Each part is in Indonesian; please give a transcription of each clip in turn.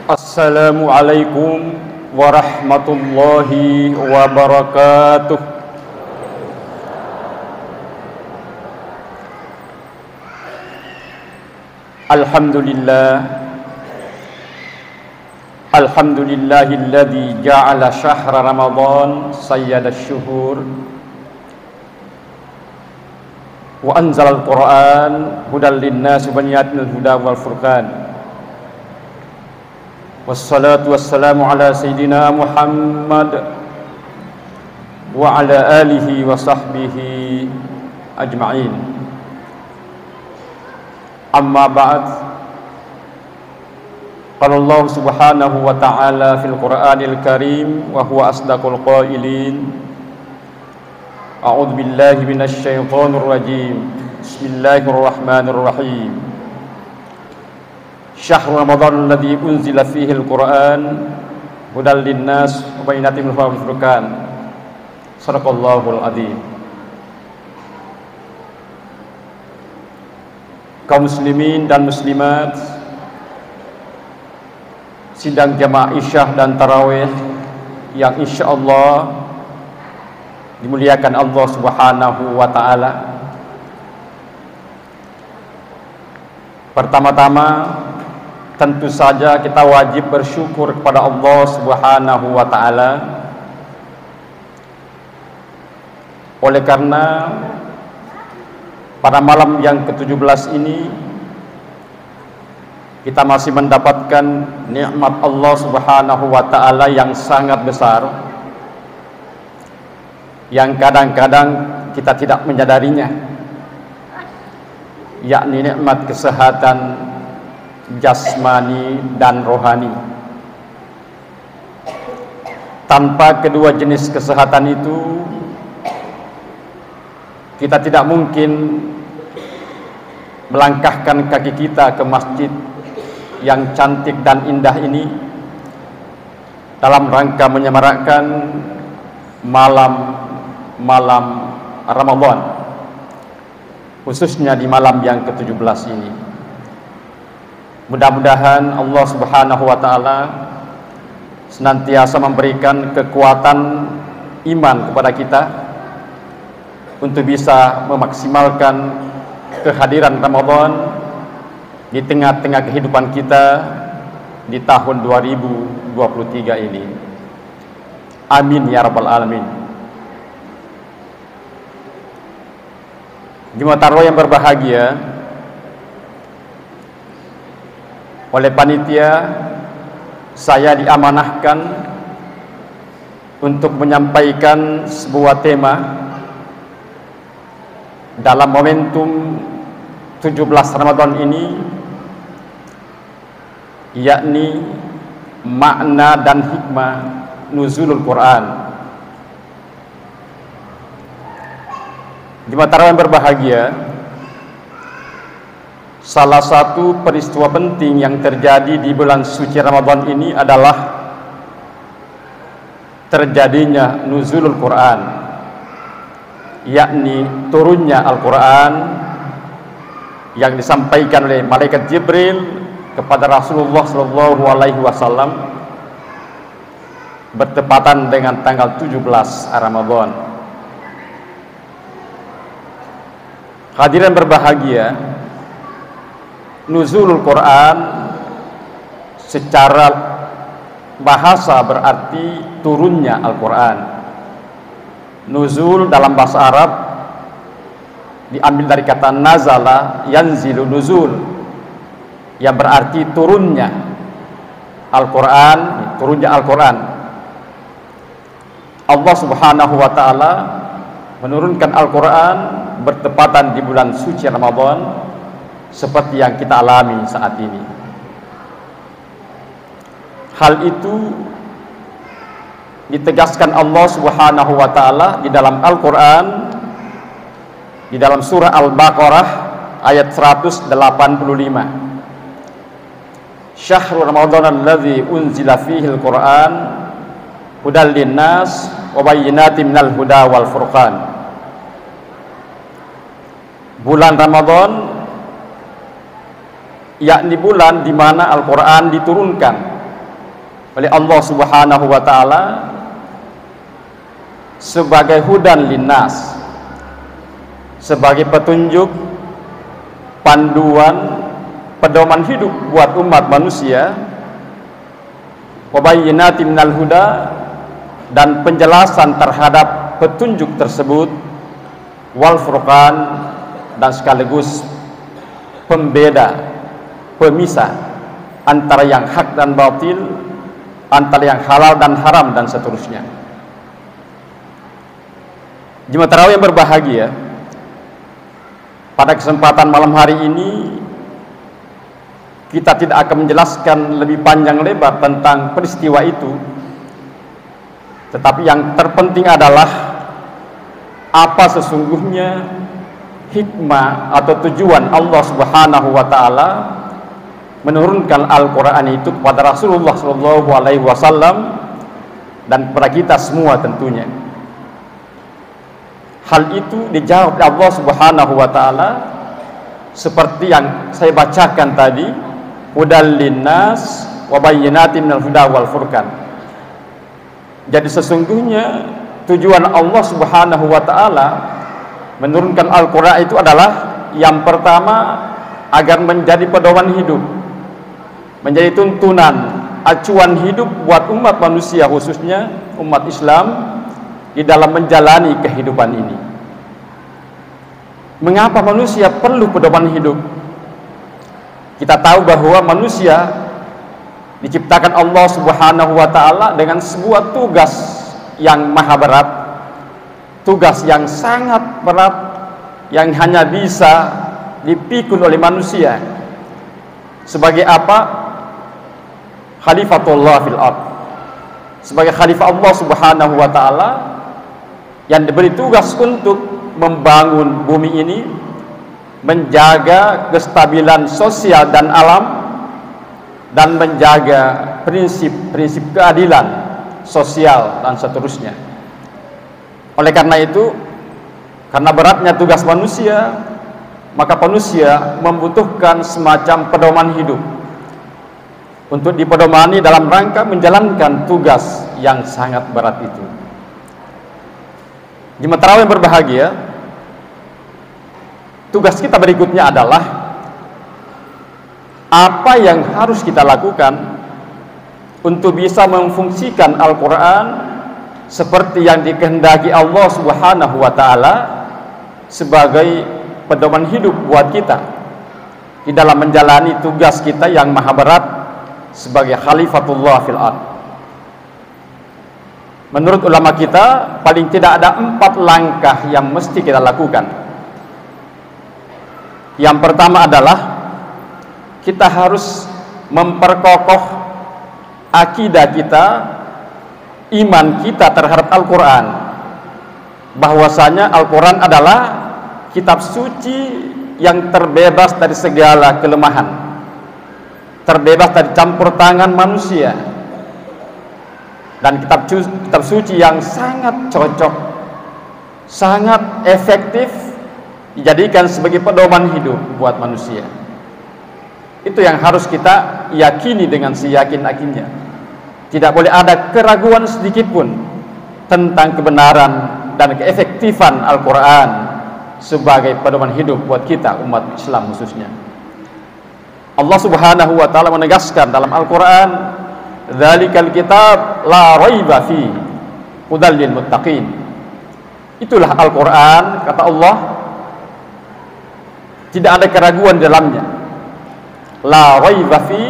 Assalamualaikum warahmatullahi wabarakatuh. Alhamdulillahilladzi ja'ala syahra Ramadan sayyadash syuhur wa anzalal Qur'an hudal linnas wa bayyinatil huda wal furqan. Wassalatu wassalamu ala sayyidina Muhammad wa ala alihi wa sahbihi ajma'in. Amma ba'd. Qala Allah subhanahu wa ta'ala fil Qur'anil Karim wa huwa asdaqul qailin. A'udzu billahi minasy syaithanir rajim. Bismillahirrahmanirrahim. Syahrul Ramadan alladzi unzila fihi al-Qur'an hudal linnas wa bayyinatin minal huda wal furqan. Shadaqallahul adzim. Kaum muslimin dan muslimat, sidang jamaah Isyah dan Tarawih yang insyaallah dimuliakan Allah Subhanahu wa taala. Pertama-tama tentu saja kita wajib bersyukur kepada Allah Subhanahu wa taala. Oleh karena pada malam yang ke-17 ini kita masih mendapatkan nikmat Allah Subhanahu wa taala yang sangat besar, yang kadang-kadang kita tidak menyadarinya, yakni nikmat kesehatan jasmani dan rohani. Tanpa kedua jenis kesehatan itu, kita tidak mungkin melangkahkan kaki kita ke masjid yang cantik dan indah ini dalam rangka menyemarakkan malam Ramadan, khususnya di malam yang ke-17 ini. Mudah-mudahan Allah Subhanahu wa taala senantiasa memberikan kekuatan iman kepada kita untuk bisa memaksimalkan kehadiran Ramadan di tengah-tengah kehidupan kita di tahun 2023 ini. Amin ya rabbal alamin. Jemaah tarawih yang berbahagia, oleh panitia saya diamanahkan untuk menyampaikan sebuah tema dalam momentum 17 Ramadan ini, yakni makna dan hikmah nuzulul Quran. Jemaah tarawih yang berbahagia, salah satu peristiwa penting yang terjadi di bulan suci Ramadan ini adalah terjadinya nuzulul Quran, yakni turunnya Al-Quran yang disampaikan oleh malaikat Jibril kepada Rasulullah SAW bertepatan dengan tanggal 17 Ramadan. Hadirin berbahagia, nuzulul Quran secara bahasa berarti turunnya Al-Quran. Nuzul dalam bahasa Arab diambil dari kata nazala yanzilu nuzul, yang berarti turunnya Al-Quran, turunnya Al-Quran. Allah Subhanahu wa taala menurunkan Al-Quran bertepatan di bulan suci Ramadan seperti yang kita alami saat ini. Hal itu ditegaskan Allah Subhanahu wa taala di dalam Al-Qur'an, di dalam surah Al-Baqarah ayat 185. Syahrul Ramadan alladzi unzila fihi al-Qur'an hudal linnas wa bayyinatin minal huda wal furqan. Bulan Ramadan yakni bulan di mana Al-Quran diturunkan oleh Allah Subhanahu wa taala sebagai hudan linnas, sebagai petunjuk, panduan, pedoman hidup buat umat manusia, wa bayyinatin minal huda, dan penjelasan terhadap petunjuk tersebut, wal furqan, dan sekaligus pembeda, pemisah antara yang hak dan batil, antara yang halal dan haram, dan seterusnya. Jemaah tarawih yang berbahagia, pada kesempatan malam hari ini kita tidak akan menjelaskan lebih panjang lebar tentang peristiwa itu, tetapi yang terpenting adalah apa sesungguhnya hikmah atau tujuan Allah Subhanahu wa taala menurunkan Al-Qur'an itu kepada Rasulullah sallallahu alaihi wasallam dan kepada kita semua tentunya. Hal itu dijawab oleh Allah Subhanahu wa taala seperti yang saya bacakan tadi, hudal linnas wa bayyinatin minal huda wal furqan. Jadi sesungguhnya tujuan Allah Subhanahu wa taala menurunkan Al-Qur'an itu adalah yang pertama agar menjadi pedoman hidup, menjadi tuntunan, acuan hidup buat umat manusia, khususnya umat Islam di dalam menjalani kehidupan ini. Mengapa manusia perlu pedoman hidup? Kita tahu bahwa manusia diciptakan Allah Subhanahu wa taala dengan sebuah tugas yang maha berat, tugas yang sangat berat yang hanya bisa dipikul oleh manusia. Sebagai apa? Khalifatullah fil ardh. Sebagai khalifah Allah Subhanahu wa taala yang diberi tugas untuk membangun bumi ini, menjaga kestabilan sosial dan alam, dan menjaga prinsip-prinsip keadilan sosial dan seterusnya. Oleh karena itu, karena beratnya tugas manusia, maka manusia membutuhkan semacam pedoman hidup untuk dipedomani dalam rangka menjalankan tugas yang sangat berat itu. Jemaah tarawih yang berbahagia, tugas kita berikutnya adalah apa yang harus kita lakukan untuk bisa memfungsikan Al-Quran seperti yang dikehendaki Allah Subhanahu wa ta'ala sebagai pedoman hidup buat kita di dalam menjalani tugas kita yang maha berat sebagai Khalifatullah fil ardh. Menurut ulama kita, paling tidak ada 4 langkah yang mesti kita lakukan. Yang pertama adalah kita harus memperkokoh akidah kita, iman kita terhadap Al-Quran, bahwasanya Al-Quran adalah kitab suci yang terbebas dari segala kelemahan, terbebas dari campur tangan manusia, dan kitab suci yang sangat cocok, sangat efektif dijadikan sebagai pedoman hidup buat manusia. Itu yang harus kita yakini dengan seyakin-yakinnya. Tidak boleh ada keraguan sedikit pun tentang kebenaran dan keefektifan Al-Quran sebagai pedoman hidup buat kita umat Islam khususnya. Allah Subhanahu wa ta'ala menegaskan dalam Al-Quran, dzalikal kitab la raiba fi hudal lil muttaqin. Itulah Al-Quran, kata Allah, tidak ada keraguan di dalamnya. La raiba fi,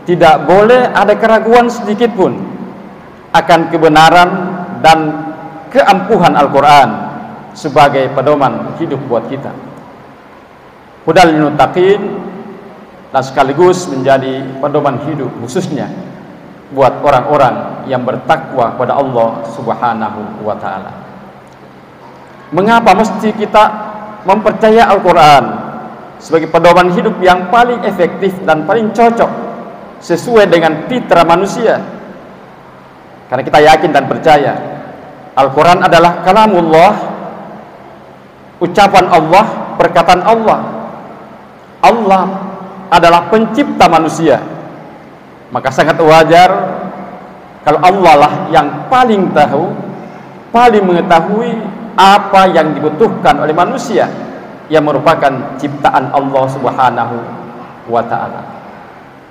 tidak boleh ada keraguan sedikit pun akan kebenaran dan keampuhan Al-Quran sebagai pedoman hidup buat kita. Hudal lil muttaqin, dan sekaligus menjadi pedoman hidup khususnya buat orang-orang yang bertakwa kepada Allah Subhanahu wa ta'ala. Mengapa mesti kita mempercayai Al-Quran sebagai pedoman hidup yang paling efektif dan paling cocok sesuai dengan fitrah manusia? Karena kita yakin dan percaya Al-Quran adalah kalamullah, ucapan Allah, perkataan Allah. Allah adalah pencipta manusia, maka sangat wajar Kalau Allah lah yang paling tahu, paling mengetahui apa yang dibutuhkan oleh manusia yang merupakan ciptaan Allah Subhanahu wa ta'ala.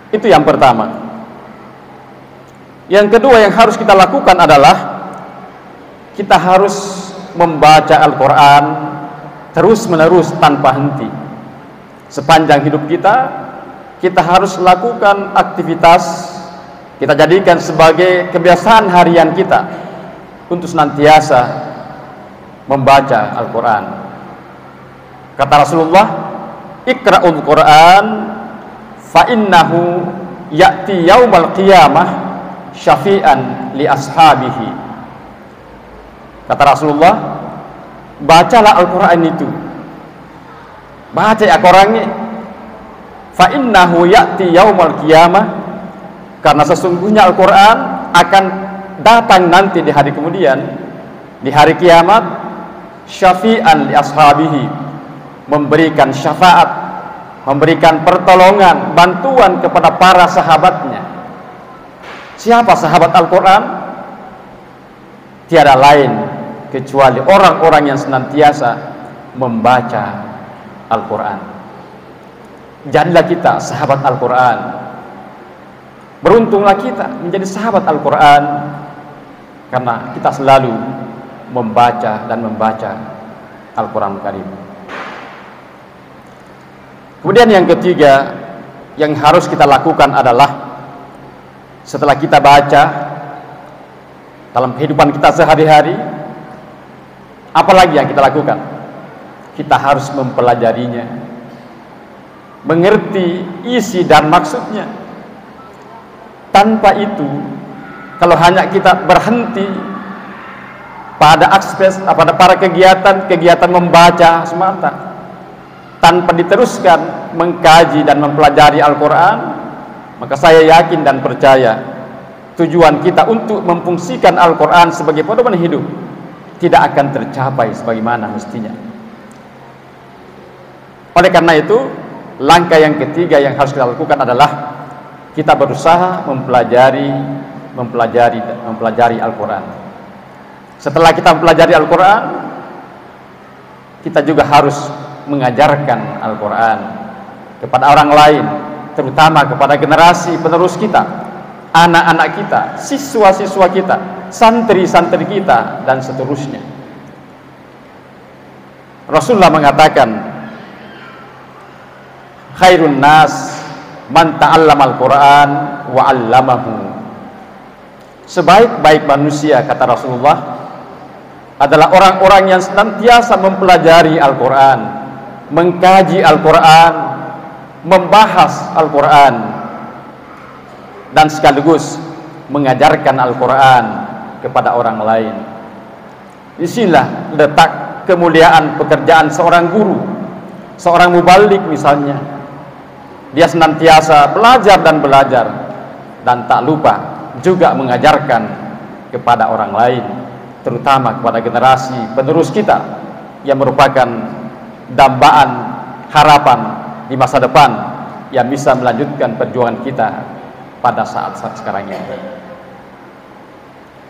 Itu yang pertama. Yang kedua yang harus kita lakukan adalah kita harus membaca Al-Quran terus menerus tanpa henti. Sepanjang hidup kita harus lakukan aktivitas, kita jadikan sebagai kebiasaan harian kita untuk senantiasa membaca Al-Quran. Kata Rasulullah, "Iqra'ul Quran fa innahu ya'ti yaumal qiyamah syafi'an li ashabihi." Kata Rasulullah, bacalah Al-Quran itu. Baca Al-Qurannya. Fa innahu ya'ti yaumal qiyamah, karena sesungguhnya Al-Quran akan datang nanti di hari kemudian, di hari kiamat, syafi'an li ashabihi, memberikan syafaat, memberikan pertolongan, bantuan kepada para sahabatnya. Siapa sahabat Al-Quran? Tiada lain kecuali orang-orang yang senantiasa membaca Al-Quran. Jadilah kita sahabat Al-Quran. Beruntunglah kita menjadi sahabat Al-Quran, karena kita selalu membaca dan membaca Al-Quran Karim. Kemudian yang ketiga yang harus kita lakukan adalah setelah kita baca dalam kehidupan kita sehari-hari, apalagi yang kita lakukan? Kita harus mempelajarinya, mengerti isi dan maksudnya. Tanpa itu, kalau hanya kita berhenti pada para kegiatan membaca semata, tanpa diteruskan mengkaji dan mempelajari Al-Quran, maka saya yakin dan percaya tujuan kita untuk memfungsikan Al-Quran sebagai pedoman hidup tidak akan tercapai sebagaimana mestinya. Oleh karena itu, langkah yang ketiga yang harus kita lakukan adalah kita berusaha mempelajari Al-Quran. Setelah kita mempelajari Al-Quran, kita juga harus mengajarkan Al-Quran kepada orang lain, terutama kepada generasi penerus kita, anak-anak kita, siswa-siswa kita, santri-santri kita, dan seterusnya. Rasulullah mengatakan, khairun nas man ta'allama al-Quran wa 'allamahu. Sebaik-baik manusia, kata Rasulullah, adalah orang-orang yang senantiasa mempelajari Al-Quran, mengkaji Al-Quran, membahas Al-Quran, dan sekaligus mengajarkan Al-Quran kepada orang lain. Disinilah letak kemuliaan pekerjaan seorang guru, seorang muballigh misalnya. Dia senantiasa belajar dan tak lupa juga mengajarkan kepada orang lain, terutama kepada generasi penerus kita yang merupakan dambaan harapan di masa depan yang bisa melanjutkan perjuangan kita pada saat-saat sekarang ini.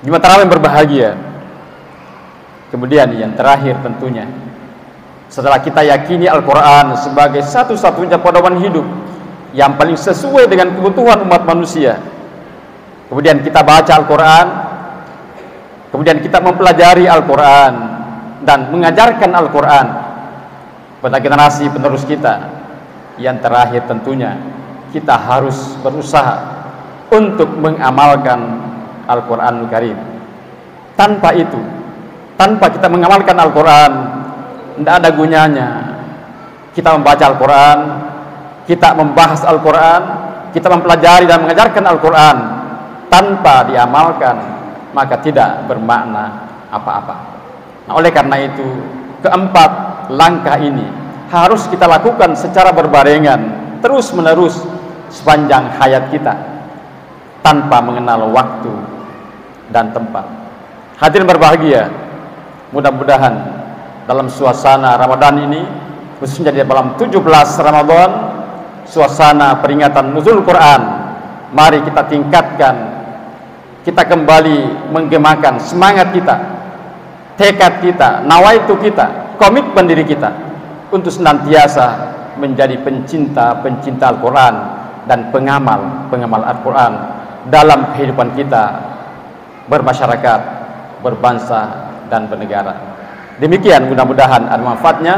Jemaah tarawih yang berbahagia. Kemudian yang terakhir tentunya, setelah kita yakini Al-Quran sebagai satu-satunya pedoman hidup yang paling sesuai dengan kebutuhan umat manusia, kemudian kita baca Al-Quran, kemudian kita mempelajari Al-Quran dan mengajarkan Al-Quran pada generasi penerus kita. Yang terakhir tentunya kita harus berusaha untuk mengamalkan Al-Quranul Karim. Tanpa itu, tanpa kita mengamalkan Al-Quran, tidak ada gunanya kita membaca Al-Quran, kita membahas Al-Quran, kita mempelajari dan mengajarkan Al-Quran. Tanpa diamalkan, maka tidak bermakna apa-apa. Nah, oleh karena itu, keempat langkah ini harus kita lakukan secara berbarengan, terus menerus sepanjang hayat kita, tanpa mengenal waktu dan tempat. Hadirin berbahagia, mudah-mudahan dalam suasana Ramadan ini, khususnya di malam 17 Ramadan, suasana peringatan nuzul Quran, mari kita tingkatkan kita kembali menggemakan semangat kita, tekad kita, nawaitu kita, komitmen diri kita untuk senantiasa menjadi pencinta Al-Quran dan pengamal Al-Quran dalam kehidupan kita bermasyarakat, berbangsa dan bernegara. Demikian, mudah-mudahan ada manfaatnya.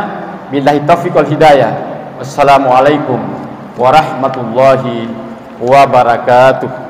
Billahi taufiq wal hidayah. Wassalamualaikum warahmatullahi wabarakatuh.